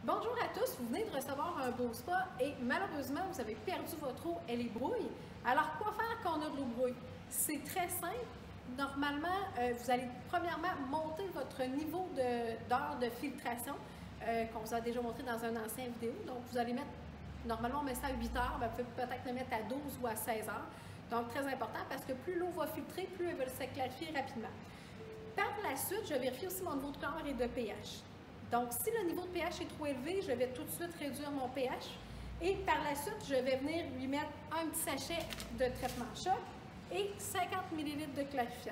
Bonjour à tous, vous venez de recevoir un beau spa et malheureusement vous avez perdu votre eau, elle est brouille. Alors quoi faire quand on a de l'eau brouille? C'est très simple. Normalement, vous allez premièrement monter votre niveau d'heure de filtration qu'on vous a déjà montré dans une ancienne vidéo. Donc vous allez mettre, normalement on met ça à 8 heures, vous pouvez peut-être le mettre à 12 ou à 16 heures. Donc très important parce que plus l'eau va filtrer, plus elle va se clarifier rapidement. Par la suite, je vérifie aussi mon niveau de chlore et de pH. Donc, si le niveau de pH est trop élevé, je vais tout de suite réduire mon pH. Et par la suite, je vais venir lui mettre un petit sachet de traitement choc et 50 ml de clarifiant.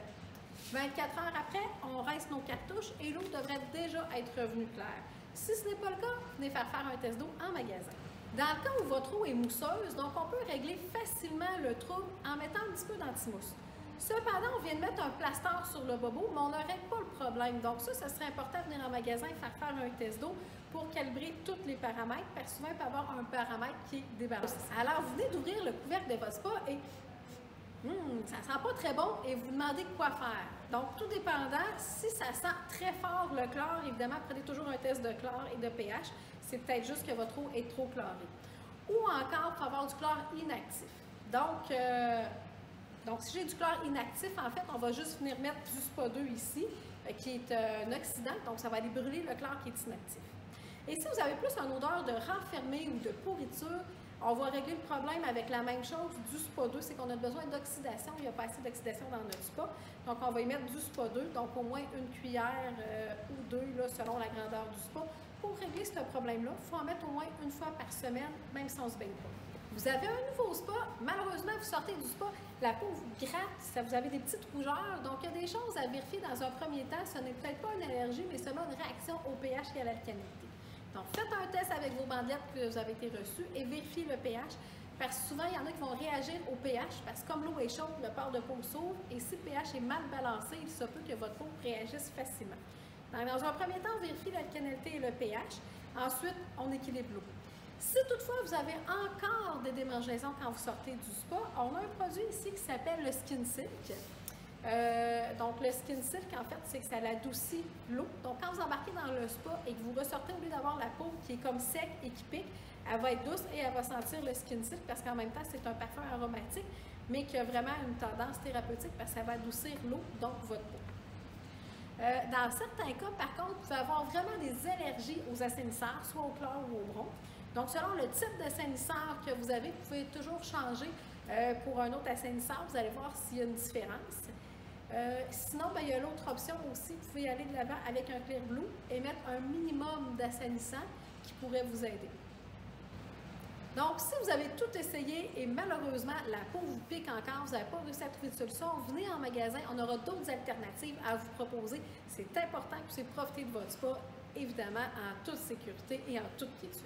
24 heures après, on rince nos cartouches et l'eau devrait déjà être revenue claire. Si ce n'est pas le cas, venez faire un test d'eau en magasin. Dans le cas où votre eau est mousseuse, donc on peut régler facilement le trouble en mettant un petit peu d'antimousse. Cependant, on vient de mettre un plaster sur le bobo, mais on ne règle pas le problème. Donc ça serait important de venir en magasin et faire un test d'eau pour calibrer tous les paramètres, parce que souvent, il peut y avoir un paramètre qui est débarrassé. Alors, vous venez d'ouvrir le couvercle de votre spa et ça ne sent pas très bon et vous demandez quoi faire. Donc, tout dépendant, si ça sent très fort le chlore, évidemment, prenez toujours un test de chlore et de pH. C'est peut-être juste que votre eau est trop chlorée. Ou encore, il faut avoir du chlore inactif. Donc, si j'ai du chlore inactif, en fait, on va juste venir mettre du Spa 2 ici, qui est un oxydant, donc ça va aller brûler le chlore qui est inactif. Et si vous avez plus une odeur de renfermé ou de pourriture, on va régler le problème avec la même chose du Spa 2, c'est qu'on a besoin d'oxydation, il n'y a pas assez d'oxydation dans notre spa. Donc, on va y mettre du Spa 2, donc au moins une cuillère ou deux, là, selon la grandeur du spa. Pour régler ce problème-là, il faut en mettre au moins une fois par semaine, même si on ne se baigne pas. Vous avez un nouveau spa, malheureusement, vous sortez du spa, la peau vous gratte, vous avez des petites rougeurs, donc il y a des choses à vérifier dans un premier temps. Ce n'est peut-être pas une allergie, mais seulement une réaction au pH et à l'alcalinité. Donc, faites un test avec vos bandelettes que vous avez été reçues et vérifiez le pH, parce que souvent, il y en a qui vont réagir au pH, parce que comme l'eau est chaude, le port de peau s'ouvre, et si le pH est mal balancé, il se peut que votre peau réagisse facilement. Donc, dans un premier temps, on vérifie l'alcalinité et le pH. Ensuite, on équilibre l'eau. Si toutefois vous avez encore des démangeaisons quand vous sortez du spa, on a un produit ici qui s'appelle le Skin Silk. Donc le Skin Silk, en fait, c'est que ça adoucit l'eau. Donc quand vous embarquez dans le spa et que vous ressortez, au lieu d'avoir la peau qui est comme sec et qui pique, elle va être douce et elle va sentir le Skin Silk parce qu'en même temps, c'est un parfum aromatique, mais qui a vraiment une tendance thérapeutique parce que ça va adoucir l'eau, donc votre peau. Dans certains cas, par contre, vous pouvez avoir vraiment des allergies aux assainisseurs, soit au chlore ou au bronze. Donc, selon le type d'assainisseur que vous avez, vous pouvez toujours changer pour un autre assainisseur. Vous allez voir s'il y a une différence. Sinon, il y a l'autre option aussi. Vous pouvez aller de l'avant avec un Clear Blue et mettre un minimum d'assainissant qui pourrait vous aider. Donc, si vous avez tout essayé et malheureusement, la peau vous pique encore, vous n'avez pas réussi à trouver de solution, venez en magasin, on aura d'autres alternatives à vous proposer. C'est important que vous puissiez profiter de votre spa, évidemment, en toute sécurité et en toute quiétude.